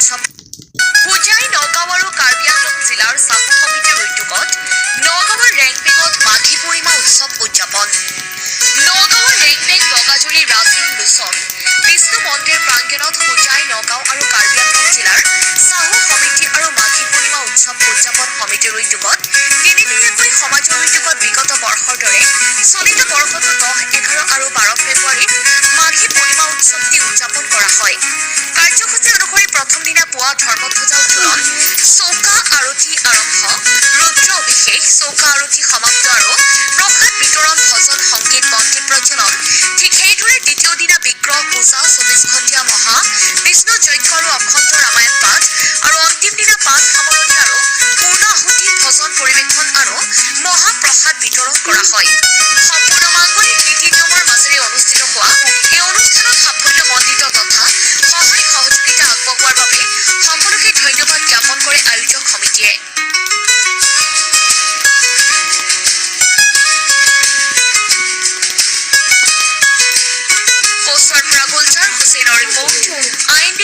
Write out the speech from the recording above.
উৎসৱ হোজাই নগাঁও আৰু কাৰ্বি আংলং জিলাৰ চাহু সমিতিৰ উদ্যোগত নগাঁৱৰ ৰেংবেঙত মাঘী পূৰ্ণিমা উৎসৱ উদযাপন। নগাঁৱৰ ৰেংবেং বগাজুৰি ৰাজিম লোচন বিষ্ণু মন্দিৰ প্ৰাংগণত হোজাই নগাঁও আৰু কাৰ্বি আংলং জিলাৰ চাহু সমিতি আৰু মাঘী পূৰ্ণিমা উৎসৱ উদযাপন সমিতিৰ উদ্যোগত তিনিদিনীয়াকৈ সমাজৰ উদ্যোগত বিগত বৰ্ষৰ দৰে চলিত বৰ্ষতো 10, 11 আৰু 12 ফেব্ৰুৱাৰীত মাঘী পূৰ্ণিমা উৎসৱটি উদযাপন কৰা হয়। কাৰ্যসূচী অনুসৰি প্ৰথম দিনা পুৱা ধৰ্মধ্বজা উত্তোলন, চৌকা আৰতি আৰম্ভ, ৰুদ্ৰ অভিষেক, চৌকা আৰতি সমাপ্ত আৰু প্ৰসাদ বিতৰণ, ভজন সংগীত, বন্তি প্ৰজ্বলন। ঠিক সেইদৰে দ্বিতীয় দিনা বিগ্ৰহ পূজা, 24 ঘণ্টীয়া মহা বিষ্ণু যজ্ঞ আৰু অখণ্ড ৰামায়ণ পাঠ আৰু অন্তিম দিনা পাঠ সামৰণি আৰু পূৰ্ণ আহুতি, ভজন পৰিৱেশন আৰু মহাপ্ৰসাদ বিতৰণ কৰা হয়। সম্পূৰ্ণ মাংগলিক নীতি নিয়মৰ মাজেৰে অনুষ্ঠিত হোৱা এই অনুষ্ঠানত সাফল্যমণ্ডিত তথা সহায় সহযোগিতা আগবঢ়োৱাৰ বাবে সকলোকে ধন্যবাদ জ্ঞাপন কৰে আয়োজক সমিতিয়ে। পোষ্টাৰ পৰা গুলজাৰ হুছেইনৰ ৰিপৰ্ট, IND